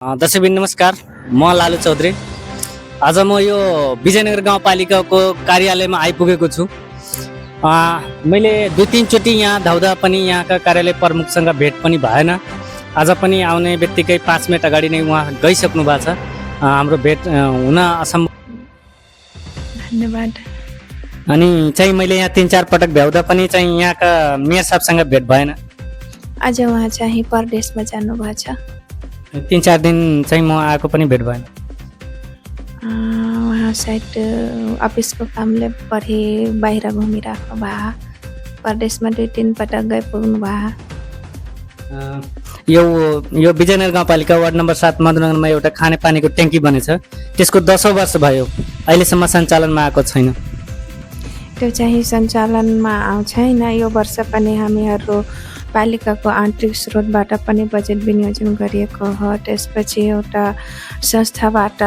दर्शकबिन नमस्कार, म लालु चौधरी। आज म यो विजयनगर गाउँपालिकाको कार्यालयमा आइपुगेको छु। मैले 2-3 चोटि यहाँ धाउँदा पनि यहाँका कार्यालय प्रमुखसँग भेट पनि भएन। आज पनि आउने बित्तिकै 5 मिनट अगाडि नै उहाँ गइसक्नु भएको छ। हाम्रो भेट हुन असम्भव। धन्यवाद। अनि चाहिँ मैले यहाँ 3-4 पटक भ्याउँदा पनि चाहिँ यहाँका मेयर साहबसँग भेट भएन। आज उहाँ चाहिँ परदेशमा जानुभएको छ। 3-4 दिन चाहिँ म आएको पनि भेट भएन। उहाँ सायद अफिसको कामले पढे बाहिर घुमिराख्नु भयो। परदेशमा 2-3 पटक गइपुग्नु भयो। यो विजयनगर गाउँपालिका वार्ड नम्बर 7 मधुनगरमा एउटा खानेपानीको ट्याङ्की बनेछ। त्यसको 10औं वर्ष भयो, अहिलेसम्म सञ्चालनमा आएको छैन। त्यो चाहिँ सञ्चालनमा आउँछैन। यो वर्ष पनि हामीहरू पालिकाको आन्तरिक स्रोतबाट पनि बजेट विनियोजन गरिएको हो। त्यसपछि एउटा संस्थाबाट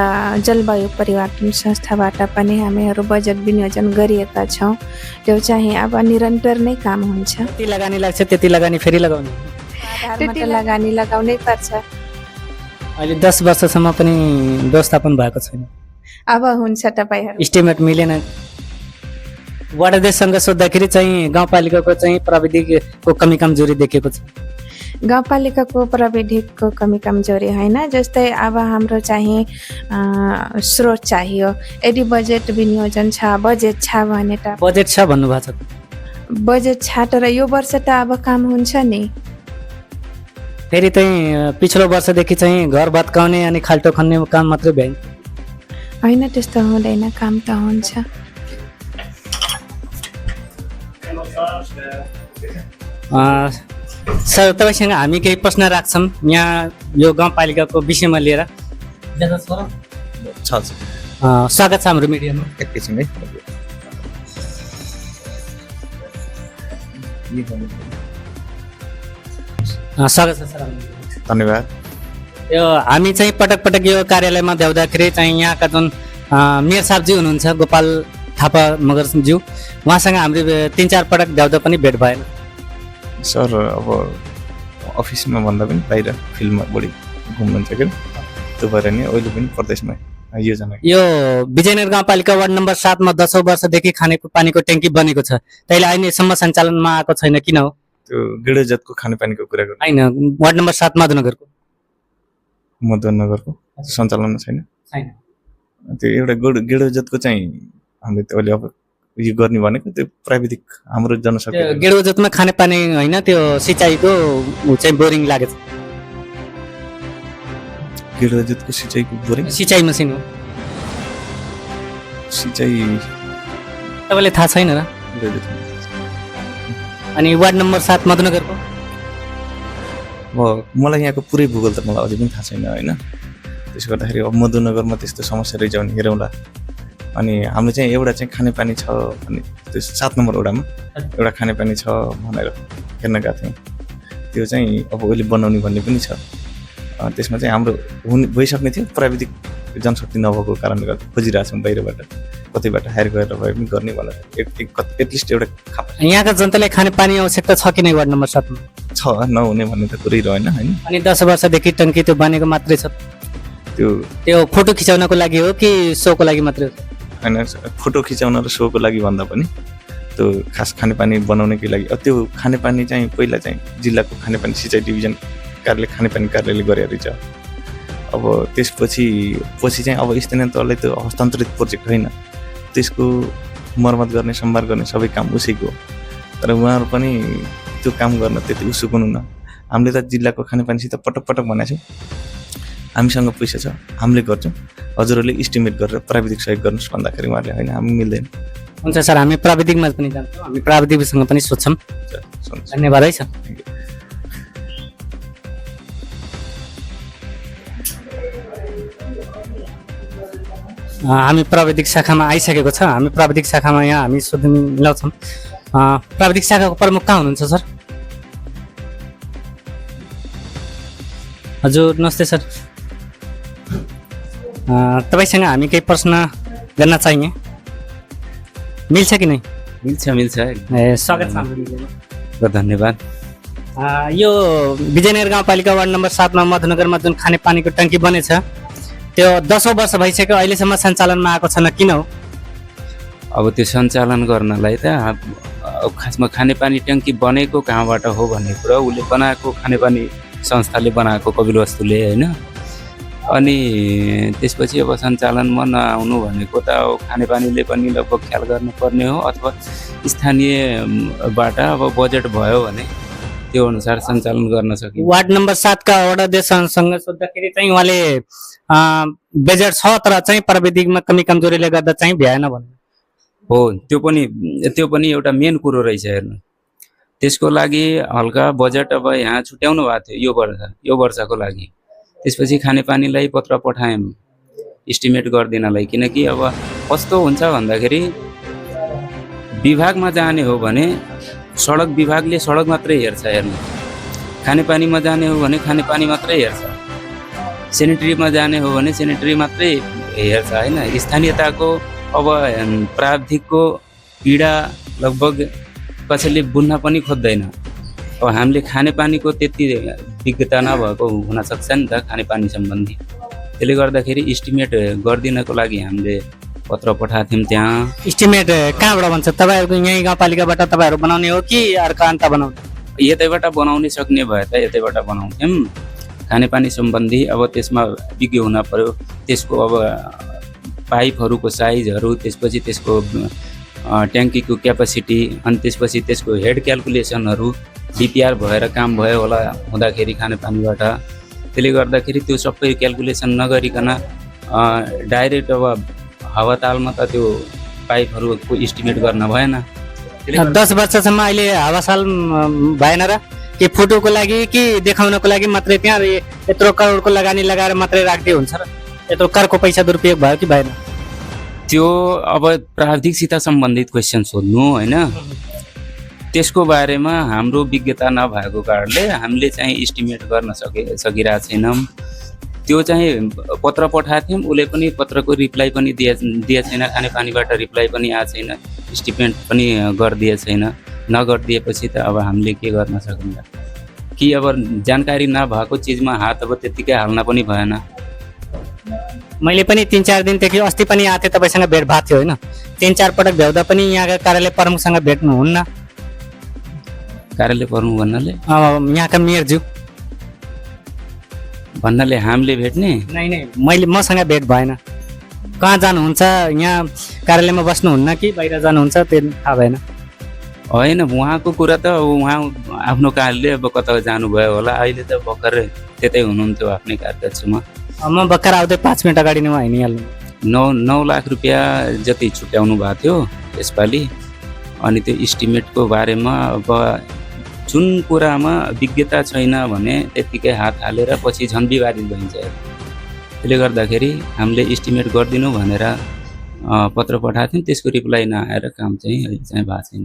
जलवायु परिवर्तन संस्थाबाट पनि हामीहरू बजेट विनियोजन गरिएका छौँ। त्यो चाहिँ अब निरन्तर नै काम हुन्छ। त्यति लगानी लाग्छ, त्यति लगानी फेरि लगाउने, त्यति लगानी लगाउनै पर्छ। अहिले 10 वर्षसम्म पनि व्यवस्थापन भएको छैन। अब हुन्छ तपाईहरु इस्टिमेट मिलेन। वार्ड अध्यक्षसँग सोद्धाखेरि चाहिँ गाउँपालिकाको चाहिँ प्रविधिको कमी कमजोरी देखेको छ। गाउँपालिकाको प्रविधिको कमी कमजोरी होइन, जस्तै अब हाम्रो चाहिँ स्रोत चाहियो। यदि बजेट विनियोजन छ, बजेट छ भने त बजेट छ भन्नुभएको छ। बजेट छ तर यो वर्ष त अब काम हुन्छ नि। फेरि चाहिँ पिछलो वर्षदेखि चाहिँ घर भत्काउने अनि खाल्टो खन्ने काम मात्रै भ्याइ होइन, त्यस्तो हुँदैन, काम त हुन्छ। सर, तपाईँसँग हामी केही प्रश्न राख्छौँ यहाँ यो गाउँपालिकाको विषयमा लिएर। स्वागत छ हाम्रो मिडियामा। एकैछिन है। स्वागत छ सर। धन्यवाद। यो हामी चाहिँ पटक पटक यो कार्यालयमा देख्दाखेरि चाहिँ यहाँका जुन मेयर साहबजी हुनुहुन्छ, गोपाल थापा मगरज्यू, उहाँसँग हाम्रो 3-4 पटक भ्याउँदा पनि भेट भएन। सर अब अफिसमा भन्दा पनि बाहिर फिल्डमा बढी घुम्नुहुन्छ क्या, त्यो भएर नि अहिले पनि प्रदेशमा योजना। यो विजयनगर गाउँपालिका वार्ड नम्बर 7 मा 10औं वर्षदेखि खानेको पानीको ट्याङ्की बनेको छ, तैले अहिलेसम्म सञ्चालनमा आएको छैन, किन हो? त्यो गेडोजतको खानेपानीको कुरा गर्नु होइन, वार्ड नम्बर 7 मधुनगरको सञ्चालनमा छैन। त्यो एउटा गेडोजतको चाहिँ हामीले त्यो अहिले अब यो गर्ने भनेको त्यो प्राविधिक हाम्रो जनशक्ति गेडोजतमा खानेपानी होइन, त्यो सिँचाइको चाहिँ बोरिङ लागेको छ। गेडोजतको सिँचाइको बोरिङ सिँचाइ मसिन हो। सिँचाइ तपाईँलाई थाहा छैन र? अनि वार्ड नम्बर 7 मधुनगरको अब मलाई यहाँको पुरै भूगोल त मलाई अझै पनि थाहा छैन होइन। त्यसो गर्दाखेरि अब मधुनगरमा त्यस्तो समस्या रहेछ भने हेरौँला। अनि हाम्रो चाहिँ एउटा चाहिँ खानेपानी छ भने त्यो 7 नम्बर वडामा एउटा खानेपानी छ भनेर हेर्न गएको थियौँ। त्यो चाहिँ अब अहिले बनाउने भन्ने पनि छ। त्यसमा चाहिँ हाम्रो भइसक्ने थियो, प्राविधिक जनशक्ति नभएको कारणले गर्दा खोजिरहेको छौँ बाहिरबाट कतैबाट हायर गरेर भए पनि गर्ने भनेर। एटलिस्ट एउटा यहाँका जनतालाई खानेपानी आवश्यकता छ कि नै वार्ड नम्बर 7 मा? छ, नहुने भन्ने त कुरै रहेन होइन। अनि 10 वर्षदेखि टङ्की त्यो बनेको मात्रै छ। त्यो फोटो खिचाउनको लागि हो कि सोको लागि मात्रै हो? होइन, फोटो खिचाउन र सोको लागि भन्दा पनि त्यो खास खानेपानी बनाउनकै लागि। त्यो खानेपानी चाहिँ पहिला चाहिँ जिल्लाको खानेपानी सिँचाइ डिभिजन कार्यालय खानेपानी कार्यालयले गरे रहेछ। अब त्यसपछि चाहिँ अब स्थानीय तहलाई त्यो हस्तान्तरित प्रोजेक्ट होइन, त्यसको मर्मत गर्ने सम्भार गर्ने सबै काम उसैको हो। तर उहाँहरू पनि त्यो काम गर्न त्यति उत्सुक हुनुहुन्न। हामीले त जिल्लाको खानेपानीसित पटक पटक भनेको छौँ, हामीसँग पैसा छ, हामीले गर्छौँ, हजुरहरूले इस्टिमेट गरेर प्राविधिक सहयोग गर्नुहोस् भन्दाखेरि उहाँहरूले होइन, हामी मिल्दैन। हुन्छ सर, हामी प्राविधिकमा पनि जान्छौँ, हामी प्राविधिकसँग पनि सोध्छौँ। धन्यवाद है सर। हामी प्राविधिक शाखामा आइसकेको छ। हामी प्राविधिक शाखामा यहाँ हामी सोध्न मिलाउँछौँ। प्राविधिक शाखाको प्रमुख कहाँ हुनुहुन्छ सर? हजुर नमस्ते सर। तपाईँसँग हामी केही प्रश्न गर्न चाहिए, मिल्छ कि नै? मिल्छ। स्वागत छ। धन्यवाद। यो विजयनगर गाउँपालिका वार्ड नम्बर 7 मा मधुनगरमा जुन खानेपानीको टङ्की बनेछ त्यो 10औं वर्ष भइसक्यो, अहिलेसम्म सञ्चालनमा आएको छैन, किन हो? अब त्यो सञ्चालन गर्नलाई त खासमा खानेपानी ट्याङ्की बनेको कहाँबाट हो भन्ने कुरा, उसले बनाएको खानेपानी संस्थाले बनाएको कपिलवस्तुले होइन। अनि त्यसपछि अब सञ्चालनमा नआउनु भनेको त अब खानेपानीले पनि लगभग ख्याल गर्नुपर्ने हो, अथवा स्थानीयबाट अब बजेट भयो भने त्यो अनुसार सञ्चालन गर्न सकिन्छ। वार्ड नम्बर 7 का वडा अध्यक्षसँग सोद्धाखेरि चाहिँ उहाँले बजेट छ तर चाहिँ प्रविधिमा कमी कमजोरीले गर्दा चाहिँ भ्याएन भने हो। त्यो पनि एउटा मेन कुरो रहेछ हेर्नु। त्यसको लागि हल्का बजेट अब यहाँ छुट्याउनु भएको थियो यो वर्षको लागि। त्यसपछि खानेपानीलाई पत्र पठायौँ इस्टिमेट गरिदिनलाई, किनकि अब कस्तो हुन्छ भन्दाखेरि विभागमा जाने हो भने सडक विभागले सडक मात्रै हेर्छ हेर्नु, खानेपानीमा जाने हो भने खानेपानी मात्रै हेर्छ, सेनिटरीमा जाने हो भने सेनिटरी मात्रै हेर्छ होइन। स्थानीयताको अब प्राविधिकको पीडा लगभग कसैले बुझ्न पनि खोज्दैन। अब हामीले खानेपानीको त्यति विज्ञता नभएको हुनसक्छ नि त खानेपानी सम्बन्धी। त्यसले गर्दाखेरि इस्टिमेट गरिदिनको लागि हामीले पत्र पठाएको थियौँ। त्यहाँ इस्टिमेट कहाँबाट बन्छ? तपाईँहरूको यहीँ गाउँपालिकाबाट तपाईँहरू बनाउने हो कि अर्को अन्त बनाउने? यतैबाट बनाउन सक्ने भए त यतैबाट बनाउँथ्यौँ। खानेपानी सम्बन्धी अब त्यसमा विज्ञ हुन पर्यो, त्यसको अब पाइपहरूको साइजहरू, त्यसपछि त्यसको ट्याङ्कीको क्यापासिटी, अनि त्यसपछि त्यसको हेड क्यालकुलेसनहरू डिपिआर भएर काम भयो होला हुँदाखेरि खानेपानीबाट। त्यसले गर्दाखेरि त्यो सबै क्यालकुलेसन नगरिकन डाइरेक्ट अब हावातालमा त त्यो पाइपहरूको इस्टिमेट गर्न भएन। 10 वर्षसम्म अहिले हावासाल भएन र के फोटोको लागि कि देखाउनको लागि मात्रै त्यहाँ यत्रो करोडको लगानी लगाएर मात्रै राख्दै हुन्छ र यत्रो करको पैसा दुरुपयोग भयो कि भएन? त्यो अब प्राविधिकसित सम्बन्धित क्वेसन सोध्नु होइन। त्यसको बारेमा हाम्रो विज्ञता नभएको कारणले हामीले चाहिँ इस्टिमेट गर्न सकिरहेको छैनौँ। त्यो चाहिँ पत्र पठाएको थियौँ, उसले पनि पत्रको रिप्लाई पनि दिए छैन, खानेपानीबाट रिप्लाई पनि आएको छैन, इस्टिमेट पनि गरिदिए छैन। नगरिदिएपछि त अब हामीले के गर्न सकिन्छ कि अब जानकारी नभएको चिजमा हात अब त्यत्तिकै हाल्न पनि भएन। मैले पनि 3-4 दिनदेखि अस्ति पनि आएको थिएँ, तपाईँसँग भेट भएको थियो होइन? 3-4 पटक भ्याउँदा पनि यहाँका कार्यालय प्रमुखसँग भेट्नुहुन्न। कार्यालय प्रमुख भन्नाले यहाँका मेयरज्यू भन्नाले हामीले भेट्ने? नै मसँग भेट भएन। कहाँ जानुहुन्छ? यहाँ कार्यालयमा बस्नुहुन्न कि बाहिर जानुहुन्छ त्यो थाहा भएन। होइन, उहाँको कुरा त उहाँ आफ्नो कारणले अब कता जानुभयो होला। अहिले त भर्खर त्यतै हुनुहुन्थ्यो आफ्नै कार्यक्षमा। म भर्खर आउँदै 5 मिनट अगाडि नै हिँडिहाल्नु। 9 लाख रुपियाँ जति छुट्याउनु भएको थियो यसपालि। अनि त्यो इस्टिमेटको बारेमा अब जुन कुरामा विज्ञता छैन भने त्यत्तिकै हात हालेर पछि झन् विवादित भइन्छ। त्यसले गर्दाखेरि हामीले इस्टिमेट गरिदिनु भनेर पत्र पठाएको थियौँ, त्यसको रिप्लाई नआएर काम चाहिँ अहिले चाहिँ भएको छैन।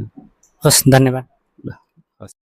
हस्, धन्यवाद।